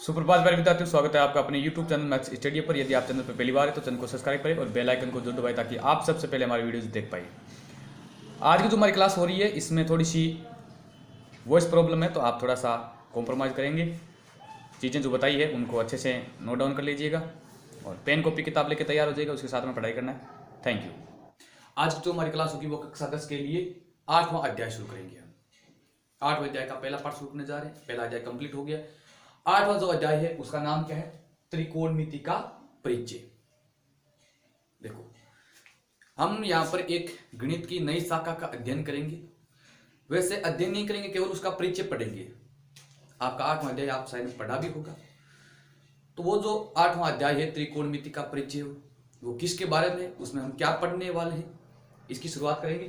सुप्रभात प्यारे विद्यार्थियों, स्वागत है आपका अपने YouTube चैनल मैथ्स स्टडी पर। यदि आप चैनल पर पहली बार है तो चैनल को सब्सक्राइब करें और बेल आइकन को जरूर दबाएं ताकि आप सबसे पहले हमारी वीडियोस देख पाए। आज की जो हमारी क्लास हो रही है इसमें थोड़ी सी वॉइस प्रॉब्लम है, तो आप थोड़ा सा कॉम्प्रोमाइज़ करेंगे। चीज़ें जो बताई है उनको अच्छे से नोट डाउन कर लीजिएगा और पेन कॉपी किताब लेके तैयार हो जाएगा, उसके साथ में पढ़ाई करना है। Thank you. आज की जो हमारी क्लास होगी वो कक्षा 10 के लिए 8वां अध्याय शुरू करेंगे हम। 8वें अध्याय का पहला पार्ट शुरू करने जा रहे हैं। पहला अध्याय कंप्लीट हो गया। 8वां जो अध्याय है उसका नाम क्या है? त्रिकोणमिति का परिचय। देखो, हम यहां पर एक गणित की नई शाखा का अध्ययन करेंगे। वैसे अध्ययन नहीं करेंगे, केवल उसका परिचय पढ़ेंगे। आपका 8वां अध्याय आप शायद पढ़ा भी होगा। तो वो जो 8वां अध्याय है त्रिकोणमिति का परिचय, वो किसके बारे में, उसमें हम क्या पढ़ने वाले हैं, इसकी शुरुआत करेंगे।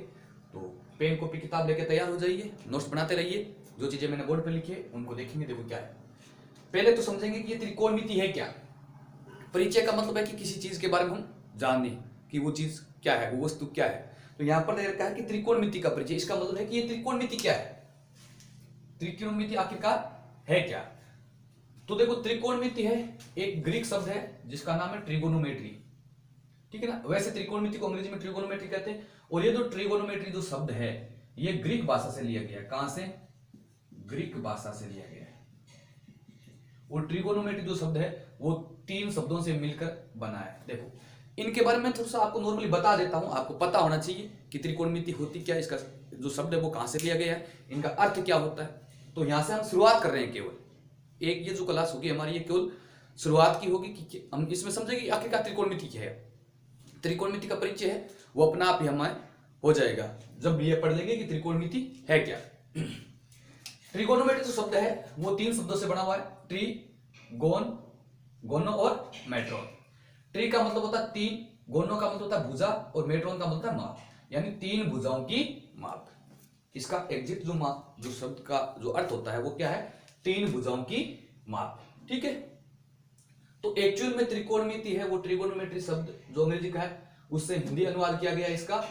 तो पेन कॉपी किताब लेके तैयार हो जाइए, नोट्स बनाते रहिए। जो चीजें मैंने बोर्ड पर लिखी है उनको देखेंगे। देखो क्या है, पहले तो समझेंगे कि ये त्रिकोणमिति है क्या। परिचय का मतलब है कि किसी चीज के बारे में हम जाने कि वो चीज क्या है, वो वस्तु क्या है। तो यहां पर रखा है कि त्रिकोणमिति का परिचय, इसका मतलब है कि ये त्रिकोणमिति क्या है, त्रिकोणमिति आखिरकार है क्या। तो देखो, त्रिकोणमिति है एक ग्रीक शब्द है जिसका नाम है ट्रिगोनोमेट्री, ठीक है ना। वैसे त्रिकोणमिति को अंग्रेजी में ट्रिगोनोमेट्री कहते हैं। और ये जो ट्रिगोनोमेट्री जो शब्द है ये ग्रीक भाषा से लिया गया है। कहां से? ग्रीक भाषा से लिया गया है। और ट्रिगोनोमेट्री जो शब्द है वो 3 शब्दों से मिलकर बना है। देखो, इनके बारे में थोड़ा सा आपको नॉर्मली बता देता हूं। आपको पता होना चाहिए कि त्रिकोणमिति होती क्या है, इसका जो शब्द है वो कहां से लिया गया है, इनका अर्थ क्या होता है। तो यहां से हम शुरुआत कर रहे हैं। केवल एक ये जो क्लास होगी हमारी, ये केवल शुरुआत की होगी कि हम इसमें समझेंगे आखिरकार त्रिकोणमिति क्या है। त्रिकोणमिति का परिचय है वो अपना आप ही हमारे हो जाएगा जब ये पढ़ लेंगे कि त्रिकोणमिति है क्या। ट्रिगोनोमेट्री जो शब्द है वो 3 शब्दों से बना हुआ है। ट्री, गोनो और मेट्रोन। ट्री का मतलब होता है 3, गोनो का मतलब होता है भुजा और मेट्रोन का मतलब होता है माप, यानी 3 भुजाओं की माप। इसका एग्जैक्ट जो माप, जो शब्द का जो अर्थ होता है वो क्या है? 3 भुजाओं की माप, ठीक है। तो एक्चुअल में त्रिकोणमिति है वो ट्रिगोनोमेट्री शब्द जो अंग्रेजी का है उससे हिंदी अनुवाद किया गया है इसका।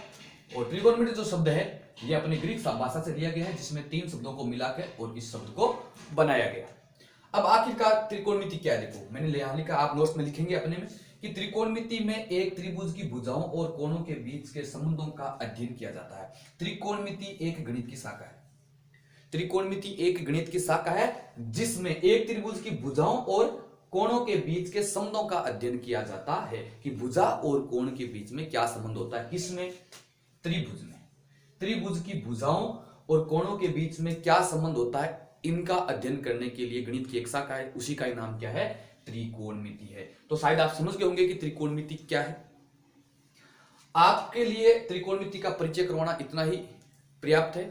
और ट्रिगोनोमेट्री जो शब्द है ये अपने ग्रीक भाषा से लिया गया है, जिसमें 3 शब्दों को मिलाकर और इस शब्द को बनाया गया। अब आखिरकार त्रिकोणमिति क्या है? देखो, मैंने यहां लिखा, आप नोट्स में लिखेंगे अपने में कि त्रिकोणमिति में एक त्रिभुज की भुजाओं और कोणों के बीच के संबंधों का अध्ययन किया जाता है। त्रिकोणमिति एक गणित की शाखा है। त्रिकोणमिति एक गणित की शाखा है जिसमें एक त्रिभुज की भुजाओं और कोणों के बीच के संबंधों का अध्ययन किया जाता है कि भुजा और कोण के बीच में क्या संबंध होता है। किसमें? त्रिभुज में। त्रिभुज की भुजाओं और कोणों के बीच में क्या संबंध होता है, इनका अध्ययन करने के लिए गणित की एक शाखा है, उसी का नाम क्या है? त्रिकोणमिति है। तो शायद आप समझ गए होंगे कि त्रिकोणमिति क्या है। आपके लिए त्रिकोणमिति का परिचय करवाना इतना ही पर्याप्त है।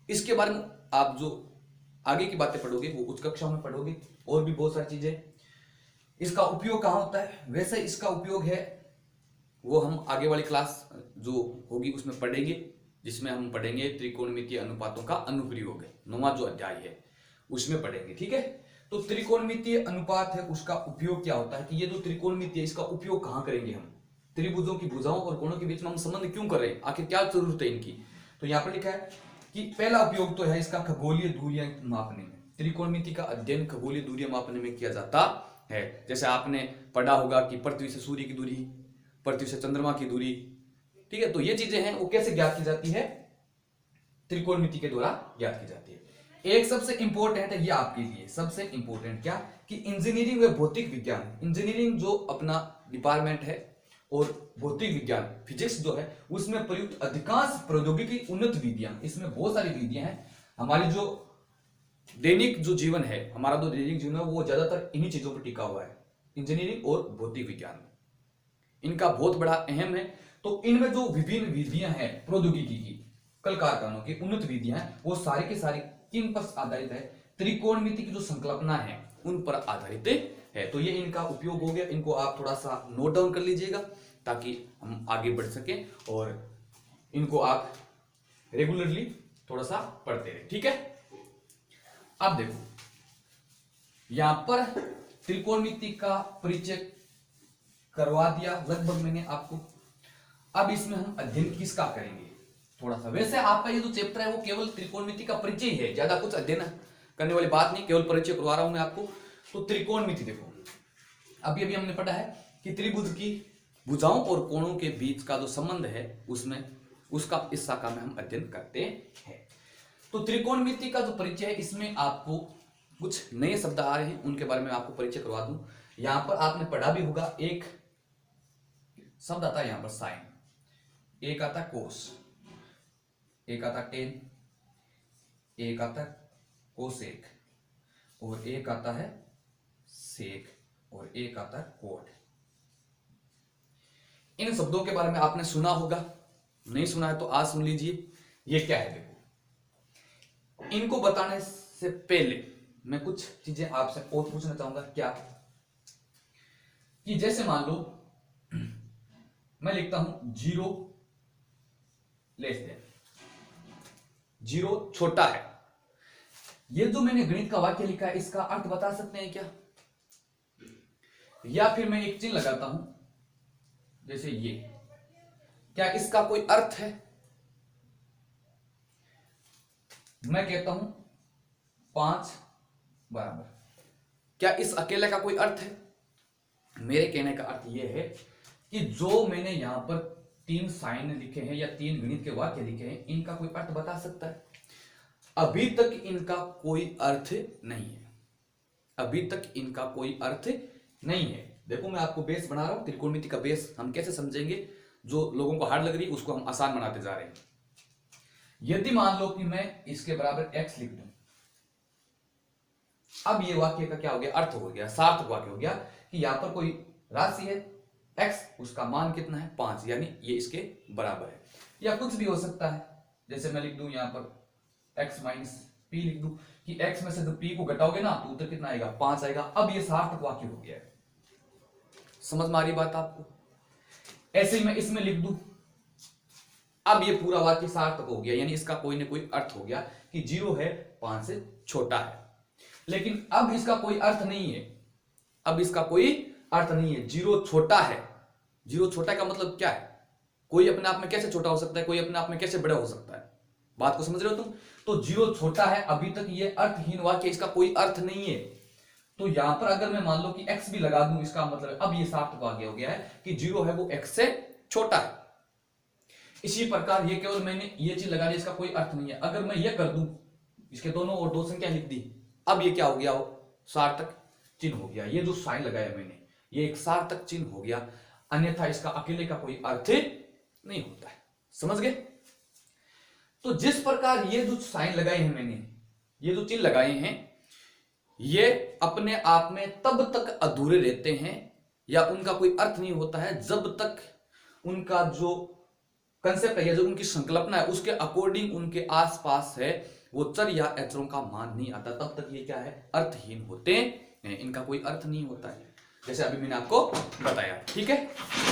इसके बारे में आप जो आगे की बातें पढ़ोगे वो उच्च कक्षा में पढ़ोगे, और भी बहुत सारी चीजें। इसका उपयोग कहां होता है? वैसे इसका उपयोग है वो हम आगे वाली क्लास जो होगी उसमें पढ़ेंगे, जिसमें हम पढ़ेंगे त्रिकोणमितीय अनुपातों का अनुप्रयोग है। 9वां जो अध्याय है उसमें पढ़ेंगे, ठीक है। तो त्रिकोणमितीय अनुपात है उसका उपयोग क्या होता है कि ये जो त्रिकोणमिति है इसका उपयोग कहां करेंगे हम? त्रिभुजों की भुजाओं और कोणों के बीच में हम संबंध क्यों कर रहे हैं, आखिर क्या जरूरत है इनकी। तो यहां पर लिखा है कि पहला उपयोग तो है इसका खगोलीय दूरियां मापने में। त्रिकोणमिति का अध्ययन खगोलीय दूरियां मापने में किया जाता है। जैसे आपने पढ़ा होगा कि पृथ्वी से सूर्य की दूरी, पृथ्वी से चंद्रमा की दूरी, ठीक है। तो ये चीजें हैं वो कैसे ज्ञात की जाती है? त्रिकोणमिति के द्वारा ज्ञात की जाती है। एक सबसे इंपॉर्टेंट है ये आपके लिए, सबसे इंपॉर्टेंट क्या कि इंजीनियरिंग व भौतिक विज्ञान, इंजीनियरिंग जो अपना डिपार्टमेंट है और भौतिक विज्ञान फिजिक्स जो है उसमें प्रयुक्त अधिकांश प्रौद्योगिकी उन्नत विधियां, इसमें बहुत सारी विधियां हैं। हमारी जो दैनिक जो जीवन है, हमारा जो दैनिक जीवन है वो ज्यादातर इन्हीं चीजों पर टिका हुआ है, इंजीनियरिंग और भौतिक विज्ञान। इनका बहुत बड़ा अहम है। तो इनमें जो विभिन्न विधियां हैं प्रौद्योगिकी की, कल कारखानों की उन्नत विधियां हैं, वो सारी की सारी किन पर आधारित है? त्रिकोणमिति की जो संकल्पना है उन पर आधारित है। तो ये इनका उपयोग हो गया। इनको आप थोड़ा सा नोट डाउन कर लीजिएगा ताकि हम आगे बढ़ सके, और इनको आप रेगुलरली थोड़ा सा पढ़ते रहे, ठीक है। अब देखो, यहां पर त्रिकोणमिति का परिचय करवा दिया लगभग मैंने आपको। अब इसमें हम अध्ययन किसका करेंगे थोड़ा सा। वैसे आपका ये जो चैप्टर है वो केवल त्रिकोणमिति का परिचय है, ज्यादा कुछ अध्ययन करने वाली बात नहीं, केवल परिचय करवा रहा हूं मैं आपको। तो त्रिकोणमिति देखो, अभी अभी हमने पढ़ा है कि त्रिभुज की भुजाओं और कोणों के बीच का जो संबंध है उसमें उसका इस शाखा में हम अध्ययन करते हैं। तो त्रिकोणमिति का जो परिचय है इसमें आपको कुछ नए शब्द आ रहे हैं, उनके बारे में आपको परिचय करवा दूं। यहां पर आपने पढ़ा भी होगा, एक शब्द आता है यहां पर साइन, एक आता कोस, एक आता टेन, एक आता कोसेक, और एक आता है सेक, और एक आता है कोट। इन शब्दों के बारे में आपने सुना होगा, नहीं सुना है तो आज सुन लीजिए। ये क्या है देखो, इनको बताने से पहले मैं कुछ चीजें आपसे और पूछना चाहूंगा। क्या कि जैसे मान लो मैं लिखता हूं 0 लेस देन, 0 छोटा है। ये जो मैंने गणित का वाक्य लिखा है इसका अर्थ बता सकते हैं क्या? या फिर मैं एक चिन्ह लगाता हूं जैसे ये, क्या इसका कोई अर्थ है? मैं कहता हूं 5 बराबर, क्या इस अकेले का कोई अर्थ है? मेरे कहने का अर्थ यह है कि जो मैंने यहां पर 3 साइन लिखे हैं या 3 गणित के वाक्य लिखे हैं, इनका कोई अर्थ बता सकता है? अभी तक इनका कोई अर्थ नहीं है, अभी तक इनका कोई अर्थ नहीं है। देखो मैं आपको बेस बना रहा हूं, त्रिकोणमिति का बेस हम कैसे समझेंगे, जो लोगों को हार्ड लग रही है उसको हम आसान बनाते जा रहे हैं। यदि मान लो कि मैं इसके बराबर x लिख दूं, अब ये वाक्य का क्या हो गया? अर्थ हो गया, सार्थक वाक्य हो गया कि यहां पर कोई राशि है x, उसका मान कितना है? 5, यानी ये इसके बराबर है। या कुछ भी हो सकता है, जैसे मैं लिख दूं यहां पर x माइनस p लिख दूं कि x में से जब p को घटाओगे ना तो उत्तर कितना आएगा? 5 आएगा। अब ये सार्थक वाक्य हो गया है। समझ में आ रही बात आपको? ऐसे ही मैं इसमें लिख दूं, अब ये पूरा वाक्य सार्थक हो गया, यानी इसका कोई ना कोई अर्थ हो गया कि 0 है 5 से छोटा है। लेकिन अब इसका कोई अर्थ नहीं है, अब इसका कोई अर्थ नहीं है। 0 छोटा है, 0 छोटा का मतलब क्या है? कोई अपने आप में कैसे छोटा हो सकता है, कोई अपने आप में कैसे बड़ा हो सकता है? बात को समझ रहे हो तुम? तो 0 छोटा है, अभी तक ये अर्थहीन वाक्य, इसका कोई अर्थ नहीं है। तो यहां पर अगर मैं मान लो कि x भी लगा दूं, इसका मतलब अब ये सार्थक वाक्य हो गया है कि 0 है वो x से छोटा है। इसी प्रकार ये केवल मैंने ये चीज लगा दी, इसका कोई अर्थ नहीं है। अगर मैं ये कर दूं, इसके दोनों और 2 संख्या लिख दी, अब ये क्या हो गया? सार्थक चिन्ह हो गया। ये जो साइन लगाया मैंने, ये एक सार्थक चिन्ह हो गया, अन्यथा इसका अकेले का कोई अर्थ नहीं होता है। समझ गए? तो जिस प्रकार ये जो साइन लगाए हैं मैंने, ये जो चिन्ह लगाए हैं, ये अपने आप में तब तक अधूरे रहते हैं या उनका कोई अर्थ नहीं होता है जब तक उनका जो कंसेप्ट है या जो उनकी संकल्पना है उसके अकॉर्डिंग उनके आसपास है वो चर या अचरों का मान नहीं आता, तब तक ये क्या है? अर्थहीन होते हैं, इनका कोई अर्थ नहीं होता है, जैसे अभी मैंने आपको बताया। ठीक है,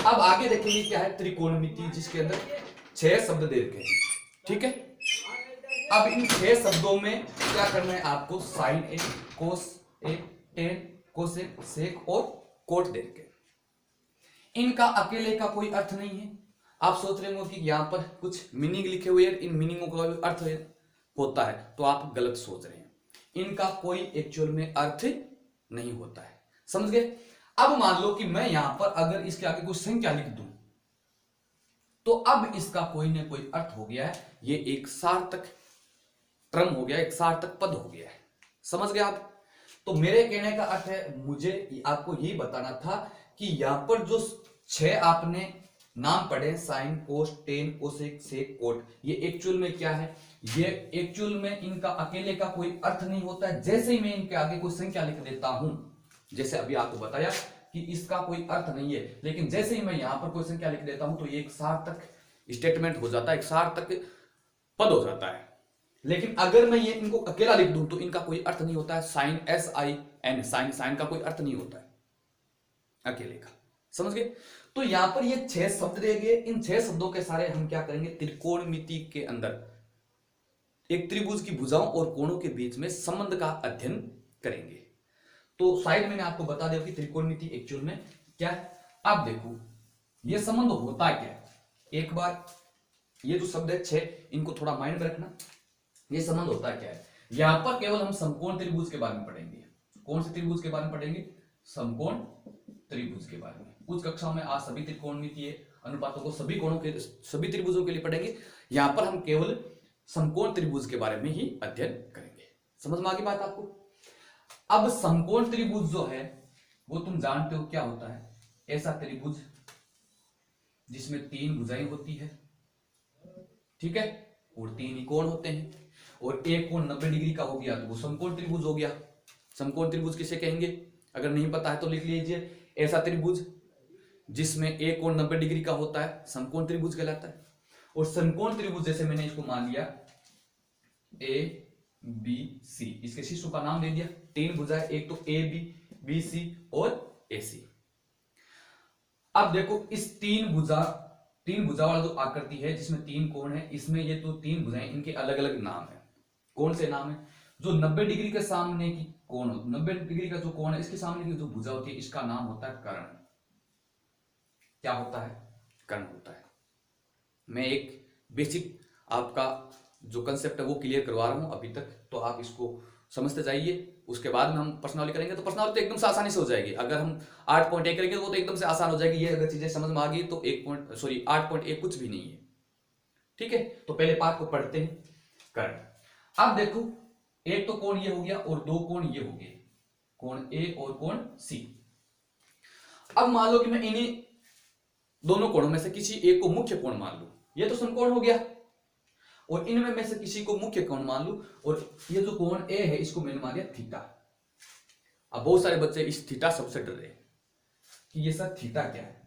अब आगे देखेंगे क्या है त्रिकोणमिति, जिसके अंदर 6 शब्द दे रखे हैं। ठीक है, अब इन 6 शब्दों में क्या करना है आपको? साइन ए, कोस ए, टेन, कोसेक, सेक और कोट दे रखे। इनका अकेले का कोई अर्थ नहीं है। आप सोच रहे हो कि यहां पर कुछ मीनिंग लिखे हुए हैं, इन मीनिंगों का भी अर्थ होता है, तो आप गलत सोच रहे हैं। इनका कोई एक्चुअल में अर्थ नहीं होता है। समझ गए? अब मान लो कि मैं यहां पर अगर इसके आगे कोई संख्या लिख दूं, तो अब इसका कोई ना कोई अर्थ हो गया है, ये एक सार्थक क्रम हो गया, एक सार्थक पद हो गया है। समझ गए आप? तो मेरे कहने का अर्थ है, मुझे आपको यही बताना था कि यहां पर जो 6 आपने नाम पढ़े, साइन, कोस, टेन, कोसेक, सेक, कोट, ये एक्चुअल में क्या है? ये एक्चुअल में इनका अकेले का कोई अर्थ नहीं होता है। जैसे ही मैं इनके आगे कोई संख्या लिख देता हूं, जैसे अभी आपको बताया कि इसका कोई अर्थ नहीं है, लेकिन जैसे ही मैं यहां पर कोई संख्या लिख देता हूं तो ये एक सार्थक स्टेटमेंट हो जाता है, एक सार्थक पद हो जाता है। लेकिन अगर मैं ये इनको अकेला लिख दूं तो इनका कोई अर्थ नहीं होता है। साइन, SIN, साइन, साइन का कोई अर्थ नहीं होता है अकेले का। समझ गए? तो यहां पर ये 6 शब्द दिए गए, इन 6 शब्दों के सारे हम क्या करेंगे? त्रिकोणमिति के अंदर एक त्रिभुज की भुजाओं और कोणों के बीच में संबंध का अध्ययन करेंगे। तो शायद मैंने आपको बता दिया कि त्रिकोणमिति एक्चुअल में क्या है। अब देखो ये संबंध होता क्या है, एक बार ये जो शब्द है 6, इनको थोड़ा माइंड में रखना। ये संबंध होता क्या है? यहां पर केवल हम समकोण त्रिभुज के बारे में पढ़ेंगे, कौन से त्रिभुज के बारे में पढ़ेंगे? समकोण त्रिभुज के बारे में। कुछ कक्षाओं में आज सभी त्रिकोणमितीय अनुपातों को सभी त्रिभुजों के लिए पढ़ेंगे। यहां पर हम केवल समकोण त्रिभुज के बारे में ही अध्ययन करेंगे। समझ में आ गई बात आपको? अब समकोण त्रिभुज जो है वो तुम जानते हो क्या होता है? ऐसा त्रिभुज जिसमें 3 भुजाएं होती है, ठीक है, और 3 ही कोण होते हैं, और एक कोण 90 डिग्री का हो गया तो वो समकोण त्रिभुज हो गया। समकोण त्रिभुज किसे कहेंगे? अगर नहीं पता है तो लिख लीजिए, ऐसा त्रिभुज जिसमें एक कोण 90 डिग्री का होता है समकोण त्रिभुज कहलाता है। और समकोण त्रिभुज जैसे मैंने इसको मान लिया ए बी सी, इसके शीर्षों का नाम दे दिया। 3 भुजाएं, एक तो ए बी सी और ए सी। अब देखो इस तीन भुजा वाला जो आकृति है जिसमें 3 कोण है, इसमें ये तो 3 भुजाएं, इनके अलग अलग नाम है। कौन से नाम है? जो 90 डिग्री के सामने की कोण, 90 डिग्री का जो कोण है इसके सामने की जो भुजा होती है इसका नाम होता है कर्ण। क्या होता है? कर्ण होता है। मैं एक बेसिक आपका जो कंसेप्ट है वो क्लियर करवा रहा हूं अभी तक, तो आप इसको समझते जाइए। उसके बाद में हम प्रश्नावली करेंगे तो प्रश्नावली तो एकदम से आसानी से हो जाएगी। अगर हम 8.1 करेंगे तो वो तो एकदम से आसान हो जाएगी। ये अगर चीजें समझ में आ गई तो 8.1 कुछ भी नहीं है, ठीक है। तो पहले पाठ को पढ़ते हैं, कर्ण। अब देखो एक तो कोण ये हो गया और 2 कोण ये हो गए, कोण ए और कोण सी। अब मान लो कि मैं इन्हीं दोनों कोणों में से किसी एक को मुख्य कोण मान लूं, ये तो समकोण हो गया, और इनमें में से किसी को मुख्य कोण मान लूं, और ये जो कोण ए है इसको मैंने मान लिया थीटा। अब बहुत सारे बच्चे इस थीटा सबसे डर रहे हैं कि ये सर थीटा क्या है।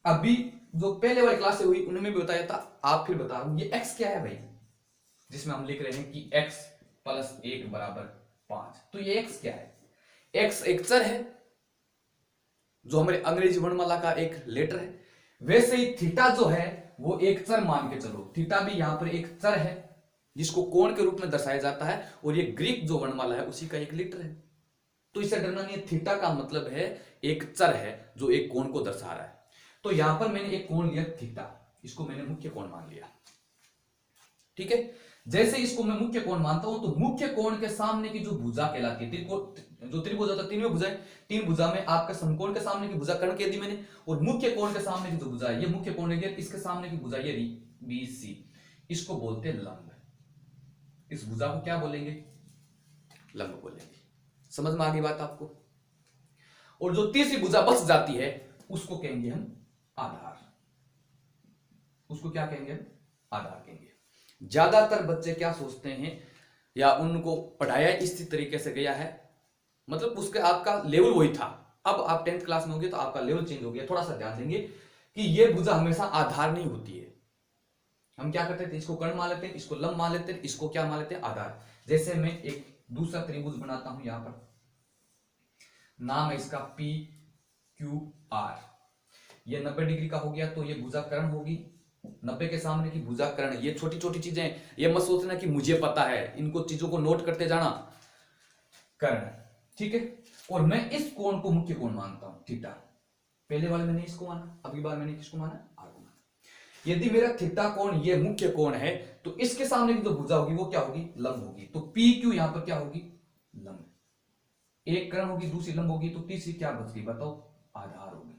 अभी जो पहले वाली क्लास से हुई उनमें भी बताया था, आप फिर बता रहा हूं ये एक्स क्या है भाई, जिसमें हम लिख रहे हैं कि x + 1 = 5। तो ये x क्या है? x एक चर है जो हमारे अंग्रेजी वर्णमाला का एक लेटर है। वैसे ही थीटा जो है वो एक चर मान के चलो, थीटा भी यहां पर एक चर है जिसको कोण के रूप में दर्शाया जाता है, और ये ग्रीक जो वर्णमाला है उसी का एक लेटर है। तो इससे डरना नहीं है, थीटा का मतलब है एक चर है जो एक कोण को दर्शा रहा है। तो यहां पर मैंने एक कोण लिया थीटा, इसको मैंने मुख्य कोण मान लिया, ठीक है। जैसे इसको मैं मुख्य कोण मानता हूं तो मुख्य कोण के सामने की जो भुजा कहलाती है, जो त्रिभुज होता है 3 भुजाएं, 3 भुजा में आपका समकोण के सामने की भुजा कर्ण कह दी मैंने, और मुख्य कोण के सामने की जो भुजा है ये मुख्य कोण है, इसके सामने की भुजा ये बी सी, इसको बोलते हैं लंब। इस भुजा को क्या बोलेंगे? लंब बोलेंगे। समझ में आ गई बात आपको? और जो तीसरी भुजा बच जाती है उसको कहेंगे हम आधार। उसको क्या कहेंगे हम? आधार कहेंगे। ज्यादातर बच्चे क्या सोचते हैं, या उनको पढ़ाया इसी तरीके से गया है, मतलब उसके आपका लेवल वही था, अब आप 10th क्लास में होंगे तो आपका लेवल चेंज हो गया। थोड़ा सा ध्यान देंगे कि ये भुजा हमेशा आधार नहीं होती है। हम क्या करते थे, इसको कर्ण मान लेते हैं, इसको लंब मान लेते हैं, इसको क्या मान लेते हैं? आधार। जैसे मैं एक दूसरा त्रिभुज बनाता हूं, यहां पर नाम है इसका PQR। ये 90 डिग्री का हो गया तो ये भुजा कर्ण होगी, 90 के सामने की भुजा कर्ण। ये छोटी छोटी चीजें, ये मत सोचना कि मुझे पता है, इनको चीजों को नोट करते जाना। कर्ण, ठीक है। और मैं इस कोण को मुख्य कोण मानता हूं, थीटा। पहले वाले मैंने इसको माना, अगली बार मैंने किसको माना? आर को माना। यदि मेरा थीटा कोण ये मुख्य कोण है तो इसके सामने की जो भुजा होगी वो क्या होगी? लंब होगी। तो PQ यहां पर क्या होगी? लंब। एक कर्ण होगी, दूसरी लंब होगी, तो तीसरी क्या बच गई बताओ? आधार होगी।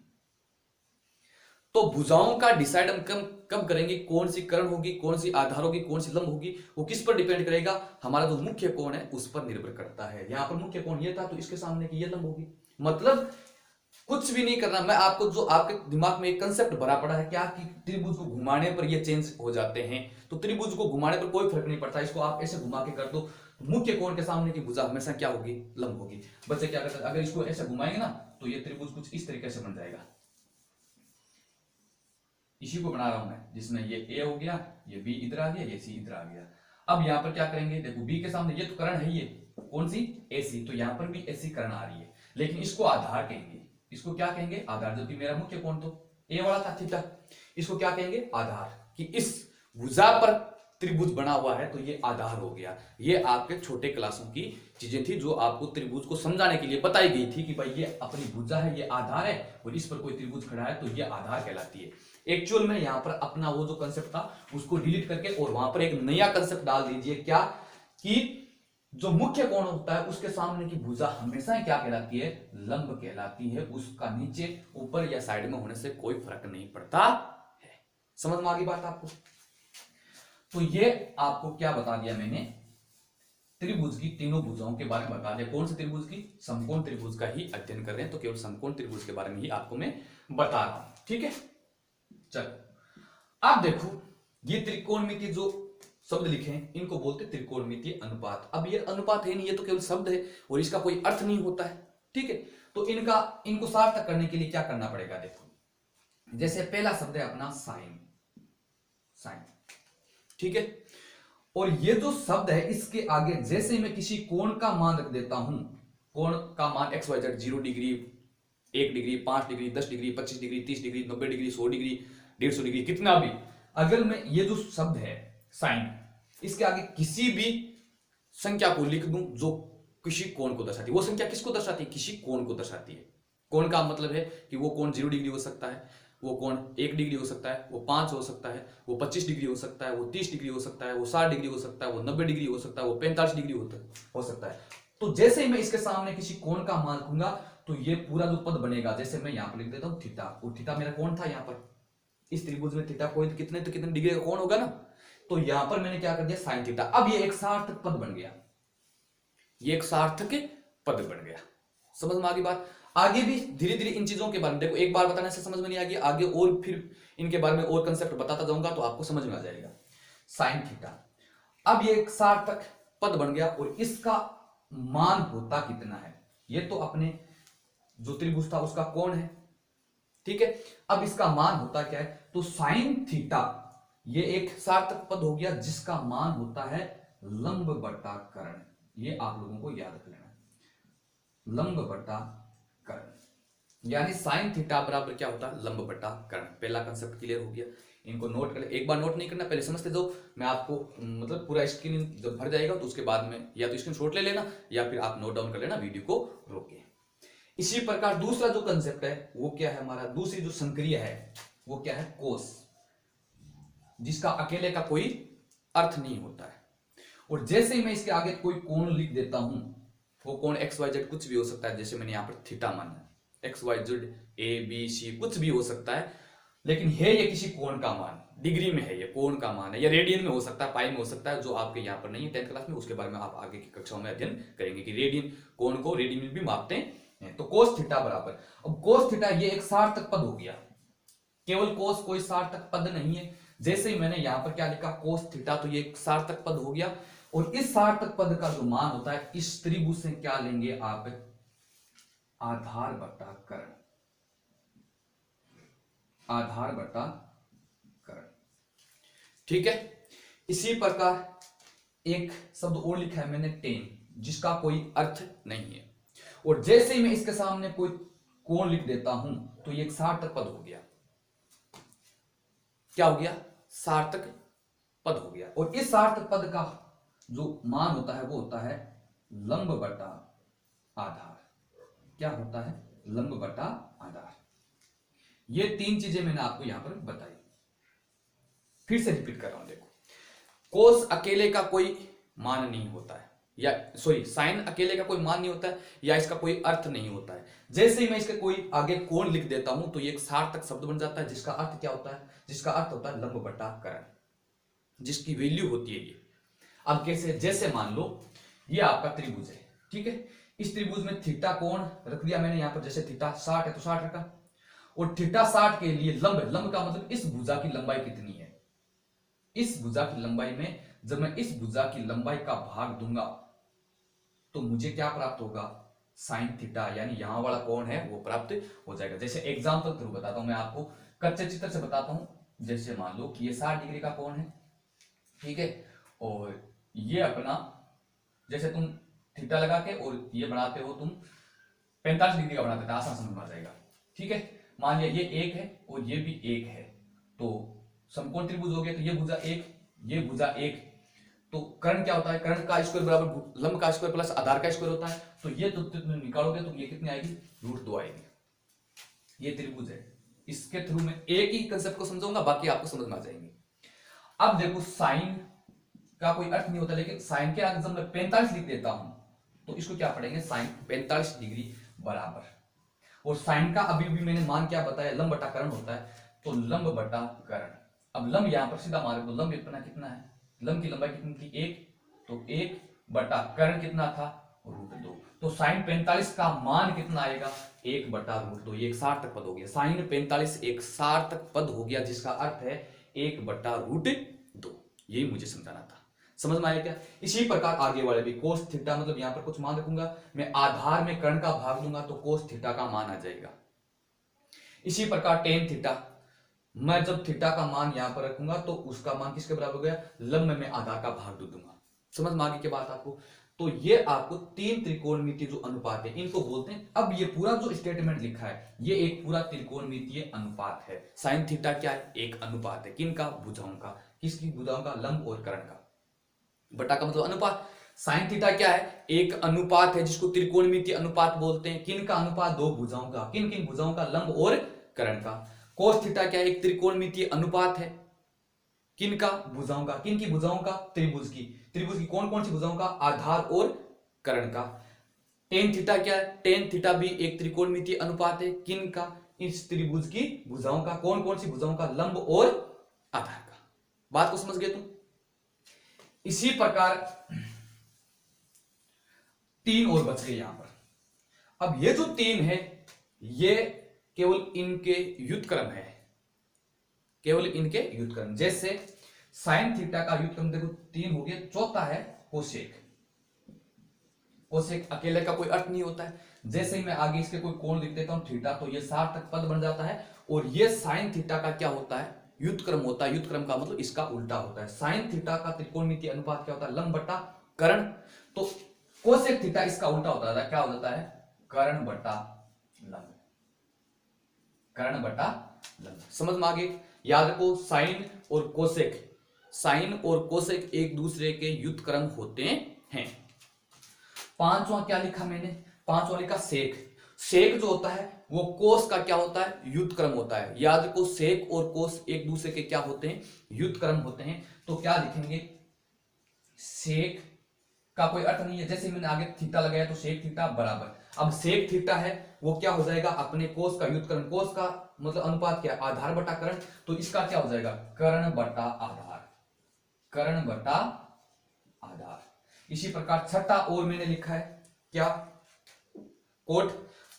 तो भुजाओं का डिसाइड हम कब करेंगे, कौन सी कर्ण होगी, कौन सी आधार होगी, कौन सी लंब होगी, वो किस पर डिपेंड करेगा? हमारा जो मुख्य कोण है उस पर निर्भर करता है। यहां पर मुख्य कोण ये था तो इसके सामने की ये लंब होगी। मतलब कुछ भी नहीं करना, मैं आपको जो आपके दिमाग में एक कंसेप्ट भरा पड़ा है क्या कि त्रिभुज को घुमाने पर ये चेंज हो जाते हैं, तो त्रिभुज को घुमाने पर कोई फर्क नहीं पड़ता। इसको आप ऐसे घुमा के कर दो, मुख्य कोण के सामने की भुजा हमेशा क्या होगी? लंब होगी। बच्चे क्या करते हैं, अगर इसको ऐसे घुमाएंगे ना तो ये त्रिभुज कुछ इस तरीके से बन जाएगा। इसी को बना रहा हूं मैं, जिसमें ये ए हो गया, ये बी इधर आ गया, ये सी इधर आ गया। अब यहां पर क्या करेंगे, देखो बी के सामने ये तो कर्ण है, ये कौन सी? एसी। तो यहां पर भी ऐसी कर्ण आ रही है, लेकिन इसको आधार कहेंगे। इसको क्या कहेंगे? आधार। जबकि मेरा मुख्य कोण तो ए वाला था, थीटा। इसको क्या कहेंगे? आधार। कि इस भुजा पर त्रिभुज बना हुआ है तो ये आधार हो गया। ये आपके छोटे क्लासों की चीजें थी जो आपको त्रिभुज को समझाने के लिए बताई गई थी कि भाई ये अपनी भुजा है, ये आधार है, और इस पर कोई त्रिभुज खड़ा है तो ये आधार कहलाती है। एक्चुअल में यहां पर अपना वो जो कंसेप्ट था उसको डिलीट करके और वहां पर एक नया कंसेप्ट डाल दीजिए, क्या कि जो मुख्य कोण होता है उसके सामने की भुजा हमेशा ही क्या कहलाती है, लंब कहलाती है। उसका नीचे ऊपर या साइड में होने से कोई फर्क नहीं पड़ता है। समझ में आ गई बात आपको? तो ये आपको क्या बता दिया मैंने, त्रिभुज की तीनों भुजाओं के बारे में बता दिया। कौन से त्रिभुज की? समकोण त्रिभुज का ही अध्ययन कर रहे हैं, तो केवल समकोण त्रिभुज के बारे में ही आपको मैं बता रहा हूं। ठीक है, चलो अब देखो, ये त्रिकोणमितीय जो शब्द लिखे हैं इनको बोलते त्रिकोणमितीय अनुपात। अब ये अनुपात है नहीं, ये तो केवल शब्द है और इसका कोई अर्थ नहीं होता है। ठीक है, तो इनको सार्थक करने के लिए क्या करना पड़ेगा? देखो, जैसे पहला शब्द है अपना साइन, साइन, ठीक है, और ये जो शब्द है इसके आगे जैसे मैं किसी कोण का मान रख देता हूं, कोण का मान X Y Z, 0 degree, 1 degree, 5 degree, 10 degree, 25 degree, 30 degree, 90 degree, 100 degree, 150 degree, कितना भी, अगर मैं ये जो शब्द है साइन, इसके आगे किसी भी संख्या को लिख दूं जो किसी कोण को दर्शाती है, वो संख्या किसको दर्शाती है? किसी कोण को दर्शाती है। कोण का मतलब है कि वो कोण 0 डिग्री हो सकता है, वो कोण 1 डिग्री हो सकता है, वो 5 हो सकता है, वो 25 डिग्री हो सकता है, वो 30 डिग्री हो सकता है, वो 60 डिग्री हो सकता है, वो 90 डिग्री हो सकता है, वो 45 डिग्री हो सकता है। तो जैसे ही मैं इसके सामने किसी कोण का मान रखूंगा तो ये पूरा जो पद बनेगा, जैसे मैं यहां पर लिख देता हूं थीटा, और थीटा मेरा कोण था, यहां पर इस त्रिभुज में थीटा कोई कितने डिग्री का कोण होगा ना, तो यहां पर मैंने क्या कर दिया, साइन थीटा। अब ये एक सार्थक पद बन गया, ये एक सार्थक पद बन गया। समझ में आ गई बात? आगे भी धीरे धीरे इन चीजों के बारे में, देखो एक बार बताने से समझ में नहीं आ गई, आगे और फिर इनके बारे में और कंसेप्ट बताता जाऊंगा तो आपको समझ में आ जाएगा। साइन थीटा, अब ये एक सार्थक पद बन गया और इसका मान होता कितना है? ये तो अपने जो त्रिभुज था उसका कोण है, ठीक है। अब इसका मान होता क्या है? तो साइन थीटा ये एक सार्थक पद हो गया जिसका मान होता है लंब बटा कर्ण। ये आप लोगों को याद रख लेना, लंब बटा कर्ण, यानी साइन थीटा बराबर क्या होता है? लंब बटा कर्ण। पहला कंसेप्ट क्लियर हो गया, इनको नोट कर ले। एक बार नोट नहीं करना, पहले समझते जाओ। मैं आपको मतलब पूरा स्क्रीन जब भर जाएगा तो उसके बाद में या तो स्क्रीनशॉट ले लेना या फिर आप नोट डाउन कर लेना वीडियो को रोक के। इसी प्रकार दूसरा जो कंसेप्ट है वो क्या है हमारा, दूसरी जो संक्रिया है वो क्या है? कोस, जिसका अकेले का कोई अर्थ नहीं होता है। और जैसे ही मैं इसके आगे कोई कोण लिख देता हूं, वो कोण एक्स वाई जेड कुछ भी हो सकता है, जैसे मैंने यहां पर थीटा माना, X Y Z A B C कुछ भी हो सकता है, लेकिन है ये किसी कोण का मान, डिग्री में है, ये कोण का मान है, या रेडियन में हो सकता है, पाई में हो सकता है, जो आपके यहाँ पर नहीं है 10th क्लास में, उसके बारे में आप आगे की कक्षाओं में अध्ययन करेंगे कि रेडियन, कोण को रेडियन में भी मापते हैं। तो कोस थीटा बराबर, अब कोस थीटा ये एक सार्थक पद हो गया, केवल कोस कोई सार्थक पद नहीं है। जैसे ही मैंने यहां पर क्या लिखा, कोस थीटा, तो ये एक सार्थक पद हो गया। और इस सार्थक पद का जो मान होता है इस त्रिभुज से क्या लेंगे आप? आधार बटा कर्ण, आधार बटा कर्ण, ठीक है। इसी प्रकार एक शब्द और लिखा है मैंने टेन, जिसका कोई अर्थ नहीं है, और जैसे ही मैं इसके सामने कोई कोण लिख देता हूं तो ये एक सार्थक पद हो गया। क्या हो गया? सार्थक पद हो गया। और इस सार्थक पद का जो मान होता है वो होता है लंब बटा आधार। क्या होता है? लंब बटा आधार। ये तीन चीजें मैंने आपको यहां पर बताई, फिर से रिपीट कर रहा हूं। देखो, कोस अकेले का कोई मान नहीं होता है, या सॉरी साइन अकेले का कोई मान नहीं होता है, या इसका कोई अर्थ नहीं होता है। जैसे ही मैं इसके कोई आगे कोण लिख देता हूं तो ये एक सार्थक शब्द बन जाता है, जिसका अर्थ क्या होता है? जिसका अर्थ होता है लंब बटा कर्ण, जिसकी वैल्यू होती है ये। अब कैसे? जैसे मान लो ये आपका त्रिभुज है, ठीक है। इस त्रिभुज में थीटा कोण रख दिया मैंने यहां पर, जैसे थीटा 60 है तो 60 रखा, और थीटा 60 के लिए लंब, लंब का मतलब इस भुजा की लंबाई कितनी है। इस भुजा की लंबाई में जब मैं इस भुजा की लंबाई का भाग दूंगा तो मुझे क्या प्राप्त होगा? साइन थीटा, यानी यहां वाला कोण है वो प्राप्त हो जाएगा। जैसे एग्जांपल थ्रू बताता हूं मैं आपको, कच्चे चित्र से बताता हूं। जैसे मान लो कि ये 60 डिग्री का कोण है, ठीक है, और ये अपना, जैसे तुम थीटा लगा के और ये बनाते हो तुम 45 डिग्री का बनाते थे, आसान समझ में आ जाएगा, ठीक है। मान लिया ये एक है और ये भी एक है, तो समकोण त्रिभुज हो गया। तो ये भुजा एक, ये भुजा एक, तो कर्ण क्या होता है? कर्ण का स्क्वायर बराबर लंब का स्क्वायर प्लस आधार का स्क्वायर होता है। तो ये तो निकालोगे तो ये कितनी आएगी? √2 आएगी। ये त्रिभुज है, इसके थ्रू में एक ही कंसेप्ट को समझाऊंगा, बाकी आपको समझ में आ जाएंगे। अब देखो साइन का कोई अर्थ नहीं होता, लेकिन साइन के आगे जब मैं 45 लिख देता हूं तो इसको क्या पढ़ेंगे, साइन 45 डिग्री बराबर। और साइन का अभी भी मैंने मान क्या बताया, लंब बटा कर्ण होता है, तो लंब बटा कर्ण। अब लंब यहां पर सीधा मारे तो लंब इतना कितना है, लंब की लंबाई कितनी थी 1, तो 1 बटा कर्ण कितना था √2। तो साइन 45 का मान कितना आएगा 1 बटा √2। ये एक सार्थक पद हो गया, साइन 45 एक सार्थक पद हो गया, जिसका अर्थ है 1 बटा √2। यही मुझे समझाना था, समझ में आया क्या। इसी प्रकार आगे वाले भी कोस थीटा, मतलब यहां पर कुछ मान रखूंगा मैं, आधार में कर्ण का भाग दूंगा तो कोस थीटा का मान आ जाएगा। इसी प्रकार टेन थीटा, मैं जब थीटा का मान यहां पर रखूंगा तो उसका मान किसके बराबर हो गया, लंब में मैं आधार का भाग दूंगा। समझ में आगे की बात आपको। तो ये आपको 3 त्रिकोणमितीय जो अनुपात है इनको बोलते हैं। अब ये पूरा जो स्टेटमेंट लिखा है ये एक पूरा त्रिकोणमितीय अनुपात है। साइन थीटा क्या है, एक अनुपात है, किनका, भुजाओं का। किसकी, भुजाओं का, लंब और कर्ण का। बटा का मतलब अनुपात। साइन थीटा क्या है, एक अनुपात है जिसको त्रिकोणमितीय अनुपात बोलते हैं। किन का अनुपात, दो भुजाओं का। किन किन भुजाओं का, लंब और कर्ण का। कोस थीटा क्या है, एक त्रिकोणमितीय अनुपात है। किन का, भुजाओं का। किन की भुजाओं का, त्रिभुज की। त्रिभुज की कौन कौन सी भुजाओं का, आधार और कर्ण का। टेन थीटा क्या है, टेन थीटा भी एक त्रिकोणमितीय अनुपात है। किन का, इस त्रिभुज की भुजाओं का। कौन कौन सी भुजाओं का, लंब और आधार का। बात को समझ गए तुम। इसी प्रकार 3 और बच गए यहां पर। अब ये जो 3 है ये केवल इनके व्युत्क्रम है, केवल इनके व्युत्क्रम। जैसे साइन थीटा का व्युत्क्रम देखो 3 हो गया। चौथा है कोसेक। कोसेक अकेले का कोई अर्थ नहीं होता है। जैसे ही मैं आगे इसके कोई कोण लिख देता हूं थीटा, तो ये सार्थक पद बन जाता है। और ये साइन थीटा का क्या होता है, व्युत्क्रम होता है। व्युत्क्रम का मतलब इसका उल्टा होता है। साइन थीटा का त्रिकोणमितीय अनुपात क्या होता है, लंब बटा कर्ण। तो कोसेक थीटा इसका उल्टा होता है, क्या हो जाता है, कर्ण बटा लंब। कर्ण बटा लंब। समझ में आ गई। याद रखो साइन और कोसेक, साइन और कोसेक एक दूसरे के व्युत्क्रम होते हैं। पांचवा क्या लिखा मैंने, पांचवा लिखा सेक। सेक जो होता है वो कोस का क्या होता है, व्युत्क्रम होता है। याद रखो सेक और कोस एक दूसरे के क्या होते हैं, व्युत्क्रम होते हैं। तो क्या लिखेंगे, सेक का कोई अर्थ नहीं है। जैसे मैंने आगे थीटा लगाया तो सेक थीटा बराबर। अब सेक थीटा है वो क्या हो जाएगा, अपने कोस का व्युत्क्रम। कोस का मतलब अनुपात क्या है, आधार बटा कर्ण। तो इसका क्या हो जाएगा, कर्ण बटा आधार। कर्ण बटा आधार। इसी प्रकार छठा और मैंने लिखा है क्या, कोट।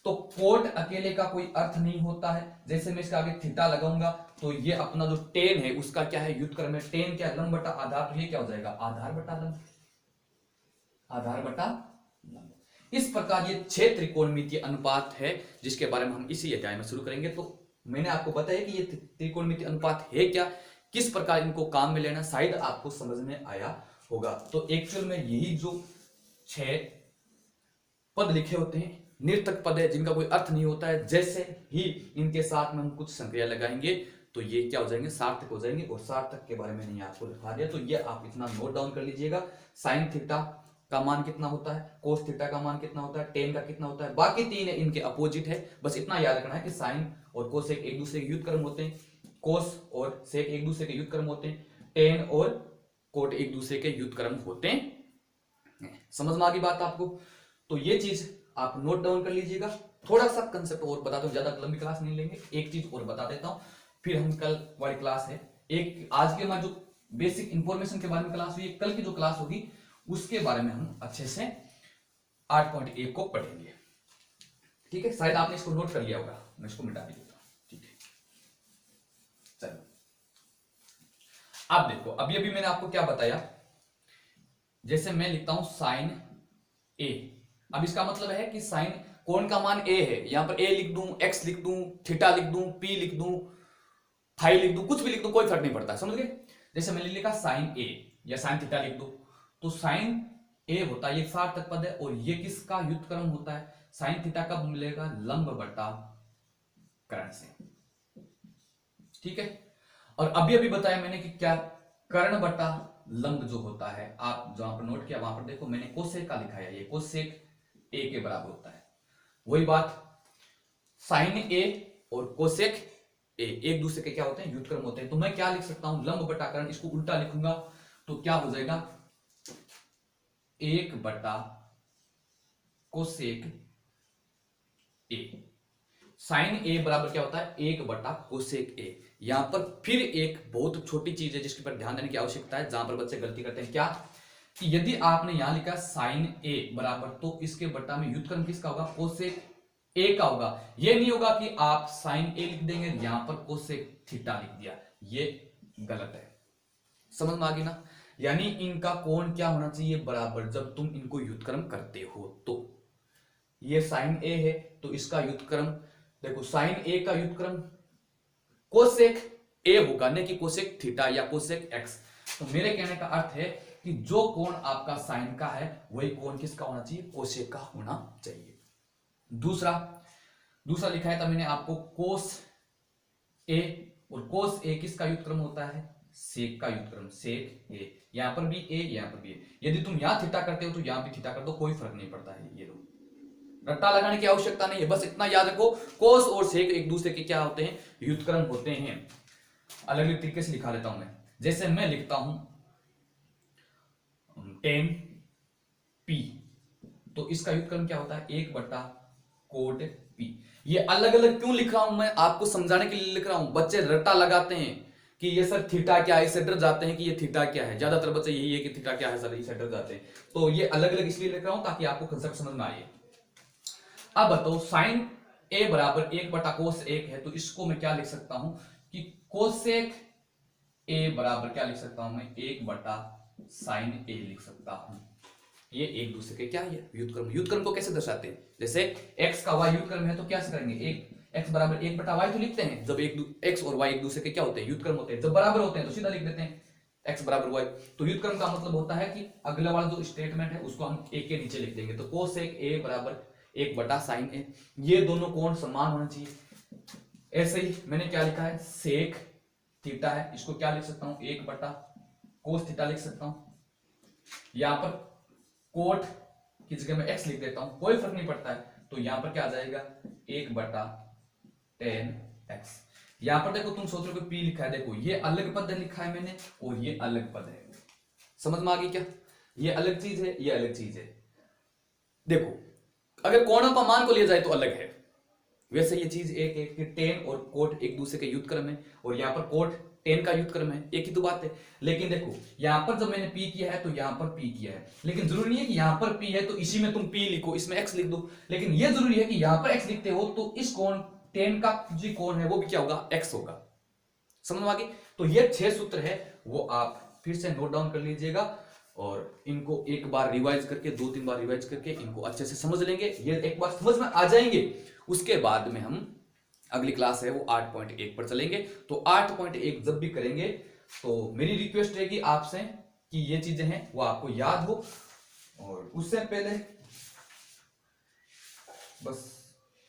तो कोट अकेले का कोई अर्थ नहीं होता है। जैसे मैं इसके आगे थीटा लगाऊंगा तो ये अपना जो टेन है उसका क्या है, व्युत्क्रम है। टेन क्या, लंब बटा आधार। तो ये क्या हो जाएगा, आधार बटा लंब। आधार बटा लंब। इस प्रकार ये 6 त्रिकोणमितीय अनुपात है जिसके बारे में हम इसी अध्याय में शुरू करेंगे। तो मैंने आपको बताया कि ये त्रिकोणमितीय अनुपात है क्या, किस प्रकार इनको काम में लेना, शायद आपको समझ में आया होगा। तो एक्चुअल में यही जो 6 पद लिखे होते हैं निर्थक पद है जिनका कोई अर्थ नहीं होता है। जैसे ही इनके साथ में हम कुछ संक्रिया लगाएंगे तो ये क्या हो जाएंगे, सार्थक हो जाएंगे। और सार्थक के बारे में मैंने आपको लिखा दिया, तो ये आप इतना नोट डाउन कर लीजिएगा। साइन थीटा का मान कितना होता है, कोस थीटा का मान कितना होता है, टेन का कितना होता है। बाकी 3 है इनके अपोजिट है। बस इतना याद रखना है कि साइन और कोसेक एक दूसरे के व्युत्क्रम होते हैं, कोस और सेक एक दूसरे के व्युत्क्रम होते हैं, टेन और कोट एक दूसरे के व्युत्क्रम होते हैं। समझ में आ गई बात आपको। तो ये चीज आप नोट डाउन कर लीजिएगा। थोड़ा सा कंसेप्ट और बताता हूं, ज्यादा लंबी क्लास नहीं लेंगे। एक चीज और बता देता हूं, फिर हम कल वाली क्लास है, एक आज के हमारे जो बेसिक इंफॉर्मेशन के बारे में क्लास हुई, कल की जो क्लास होगी उसके बारे में हम अच्छे से 8.1 को पढ़ेंगे। ठीक है, शायद आपने इसको नोट कर लिया होगा, मैं इसको मिटा भी देता हूं। ठीक है, चलो अब देखो, अभी अभी मैंने आपको क्या बताया। जैसे मैं लिखता हूं साइन ए। अब इसका मतलब है कि साइन कोण का मान ए है। यहां पर ए लिख दूं, एक्स लिख दूं, थीटा लिख दूं, पी लिख दूं, फाई लिख दूं, कुछ भी लिख दूं, कोई फर्क नहीं पड़ता। समझ गए। जैसे मैंने लिखा साइन ए या साइन थीटा लिख दो, तो साइन ए होता है, ये सार्थक पद है। और ये किसका व्युत्क्रम होता है, साइन थीटा कब मिलेगा, लंब बटा कर्ण से। ठीक है। और अभी अभी बताया मैंने कि क्या, कर्ण बटा लंब जो होता है, आप जहां पर नोट किया वहां पर देखो मैंने कोसेक का लिखा है, ये कोसेक ए के बराबर होता है। वही बात, साइन ए और कोसेक ए एक दूसरे के क्या होते हैं, व्युत्क्रम होते हैं। तो मैं क्या लिख सकता हूं, लंब बटा कर्ण। इसको उल्टा लिखूंगा, तो क्या हो जाएगा 1 बटा कोसेक ए। साइन ए बराबर क्या होता है 1 बटा कोसेक ए। यहां पर फिर एक बहुत छोटी चीज है जिसके पर ध्यान देने की आवश्यकता है, जहां पर बच्चे गलती करते हैं क्या कि यदि आपने यहां लिखा साइन ए बराबर, तो इसके बटा में व्युत्क्रम किसका होगा कोसेक ए का होगा। यह नहीं होगा कि आप साइन ए लिख देंगे यहां पर कोसेक थीटा लिख दिया, ये गलत है। समझ में आ गई ना। यानी इनका कोण क्या होना चाहिए बराबर, जब तुम इनको व्युत्क्रम करते हो। तो ये साइन ए है तो इसका व्युत्क्रम देखो, साइन ए का व्युत्क्रम कोसेक ए होगा, न कि कोसेक थीटा या कोसेक एक्स। तो मेरे कहने का अर्थ है कि जो कोण आपका साइन का है वही कोण किसका होना चाहिए कोसेक का होना चाहिए। दूसरा लिखा है था मैंने आपको कोस ए, और कोस ए किसका व्युत्क्रम होता है सेक का व्युत्क्रम, सेक ए। यहां पर भी ए, यहां पर भी ए। यदि तुम यहां थीटा करते हो तो यहां भी थीटा कर दो, कोई फर्क नहीं पड़ता है। ये दो रट्टा लगाने की आवश्यकता नहीं है, बस इतना याद रखो कोस और सेक एक दूसरे के क्या होते हैं व्युत्क्रम होते हैं। अलग अलग तरीके से लिखा लेता हूं मैं, जैसे मैं लिखता हूं टेन पी, तो इसका व्युत्क्रम क्या होता है 1 बटा कोट पी। ये अलग अलग क्यों लिख रहा हूं मैं आपको समझाने के लिए लिख रहा हूं। बच्चे रट्टा लगाते हैं कि ये सर थीटा क्या है, इससे डर जाते हैं कि ये थीटा क्या है। ज्यादातर बच्चे यही है कि थीटा क्या है सर, इससे डर जाते हैं। तो ये अलग अलग इसलिए लिख रहा हूं ताकि आपको कंसेप्ट समझ में आए। अब बताओ साइन ए बराबर 1 बटा कोस 1 है, तो इसको मैं क्या लिख सकता हूं कि कोसेक ए बराबर क्या लिख सकता हूं मैं 1 बटा साइन ए लिख सकता हूं। ये एक दूसरे के क्या है व्युत्क्रम। व्युत्क्रम को कैसे दर्शाते हैं, जैसे x का y व्युत्क्रम है तो क्या करेंगे x बराबर 1 बटा y तो लिखते हैं जब x और y एक दूसरे के क्या होते हैं व्युत्क्रम होते हैं। जब बराबर होते हैं तो सीधा लिख देते हैं x बराबर y। तो व्युत्क्रम का मतलब होता है कि अगला वाला जो स्टेटमेंट है उसको हम a के नीचे लिख देंगे। तो कोसेक a बराबर 1 बटा साइन ए। ये दोनों कोण समान होने चाहिए। ऐसे ही मैंने क्या लिखा है सेक थीटा है, इसको क्या लिख सकता हूं 1 बटा कोस थीटा लिख सकता हूं। यहां पर कोट की जगह में x लिख देता हूं, कोई फर्क नहीं पड़ता है। तो यहां पर क्या आ जाएगा 1 बटा टेन एक्स। यहां पर देखो तुम सोच रहे हो p लिखा है, देखो ये अलग पद लिखा है मैंने और ये अलग पद है। समझ में आ गई क्या, ये अलग चीज है ये अलग चीज है। देखो अगर कोणों का मान को लिया जाए तो अलग है, वैसे ये चीज एक है कि टेन और कोट एक दूसरे के व्युत्क्रम है और यहां पर कोट टेन का व्युत्क्रम है, एक ही तो बात है। लेकिन देखो यहां पर जब मैंने p किया है तो यहां पर p किया है, लेकिन जरूरी नहीं है कि यहां पर p है तो इसी में तुम p लिखो, इसमें x लिख दो। लेकिन यह जरूरी है कि यहां पर x लिखते हो तो इस कोण टेन का जो कोण है वो भी क्या होगा x होगा। समझ में आ गई। तो ये 6 सूत्र है वो आप फिर से नोट डाउन कर लीजिएगा और इनको एक बार रिवाइज करके 2-3 बार रिवाइज करके इनको अच्छे से समझ लेंगे। ये एक बार समझ में आ जाएंगे उसके बाद में हम अगली क्लास है वो 8.1 पर चलेंगे। तो 8.1 जब भी करेंगे तो मेरी रिक्वेस्ट रहेगी आपसे कि ये चीजें हैं वो आपको याद हो। और उससे पहले बस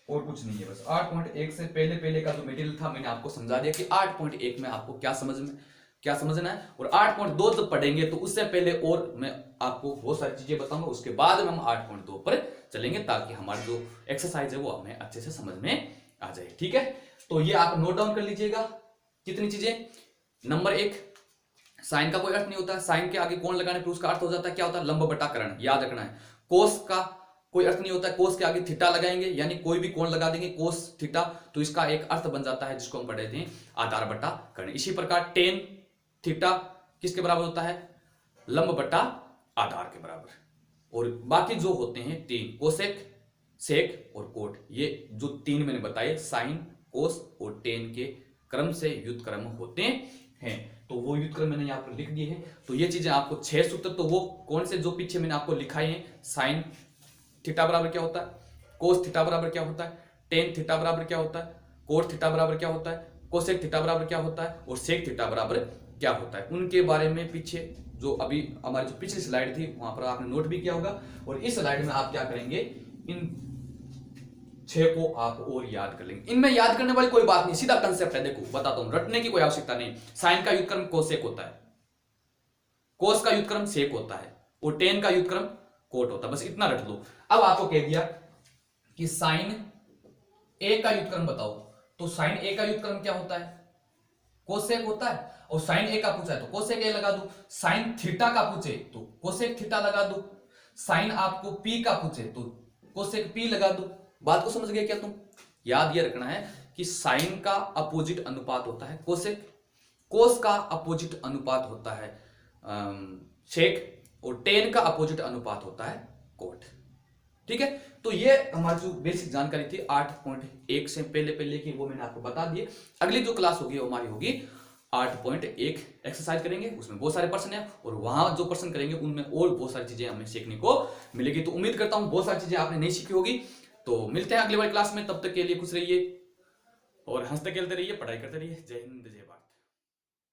और कुछ नहीं है, बस 8.1 से पहले का जो मटेरियल था मैंने आपको समझा दिया कि 8.1 में आपको क्या समझना है। और 8.2 जब पढ़ेंगे तो उससे पहले और मैं आपको बहुत सारी चीजें बताऊंगा, उसके बाद में हम 8.2 पर चलेंगे ताकि हमारा जो एक्सरसाइज है वो हमें अच्छे से समझ में आ जाए। ठीक है, तो ये आप नोट डाउन कर लीजिएगा कितनी चीजें। नंबर 1, साइन का कोई अर्थ नहीं होता, साइन के आगे कोण लगाने पर उसका अर्थ हो जाता है क्या होता है लंब बटा कर्ण, याद रखना है। कोस का कोई अर्थ नहीं होता, कोस के आगे थीटा लगाएंगे यानी कोई भी कोण लगा देंगे कोस थीटा तो इसका एक अर्थ बन जाता है जिसको हम पढ़े थे आधार बटा कर्ण। इसी प्रकार टेन थीटा किसके बराबर होता है लंब बटा आधार के बराबर। और बाकी जो होते हैं 3 कोसेक सेक और कोट, ये जो 3 मैंने बताए साइन कोस और टेन के क्रम से व्युत्क्रम होते हैं। तो वो व्युत्क्रम मैंने यहाँ पर लिख दिए हैं। तो ये चीजें आपको 6 सूत्र तो वो कौन से जो पीछे मैंने आपको लिखाए हैं, साइन थीटा बराबर क्या होता है, कोस थीटा बराबर क्या होता है, टेन थीटा बराबर क्या होता है, कोट थीटा बराबर क्या होता है, कोसेक थीटा बराबर क्या होता है और सेक थीटा बराबर क्या होता है, उनके बारे में पीछे जो अभी हमारी जो पिछली स्लाइड थी वहां पर आपने नोट भी किया होगा। और इस स्लाइड में आप क्या करेंगे इन 6 को आप और याद कर लेंगे। इनमें याद करने वाली कोई बात नहीं, सीधा कंसेप्ट है। देखो बताता हूं, रटने की कोई आवश्यकता नहीं। साइन का व्युत्क्रम कोसेक होता है, कोस का व्युत्क्रम सेक होता है और टेन का व्युत्क्रम कोट होता है, बस इतना रट लो। अब आपको कह दिया कि साइन ए का व्युत्क्रम बताओ, तो साइन ए का व्युत्क्रम क्या होता है कोसेक होता है, और साइन ए का पूछा है तो कोसेक ए लगा दो, साइन थीटा का पूछे तो कोसेक थीटा लगा दो, साइन आपको पी का पूछे तो कोसेक पी लगा दो। बात को समझ गए क्या तुम? याद ये रखना है कि साइन का अपोजिट अनुपात होता है कोसेक, कोस का अपोजिट अनुपात होता है सेक, और टेन का अपोजिट अनुपात होता है कोट। ठीक है, तो ये हमारी जो बेसिक जानकारी थी 8.1 से पहले की, वो मैंने आपको बता दिए। अगली जो क्लास होगी वो हमारी होगी 8.1 एक्सरसाइज करेंगे, उसमें बहुत सारे प्रश्न हैं, और वहां जो प्रश्न करेंगे उनमें और बहुत सारी चीजें हमें सीखने को मिलेगी। तो उम्मीद करता हूं बहुत सारी चीजें आपने नहीं सीखी होगी। तो मिलते हैं अगली वाली क्लास में, तब तक के लिए खुश रहिए और हंसते खेलते रहिए, पढ़ाई करते रहिए। जय हिंद, जय भारत।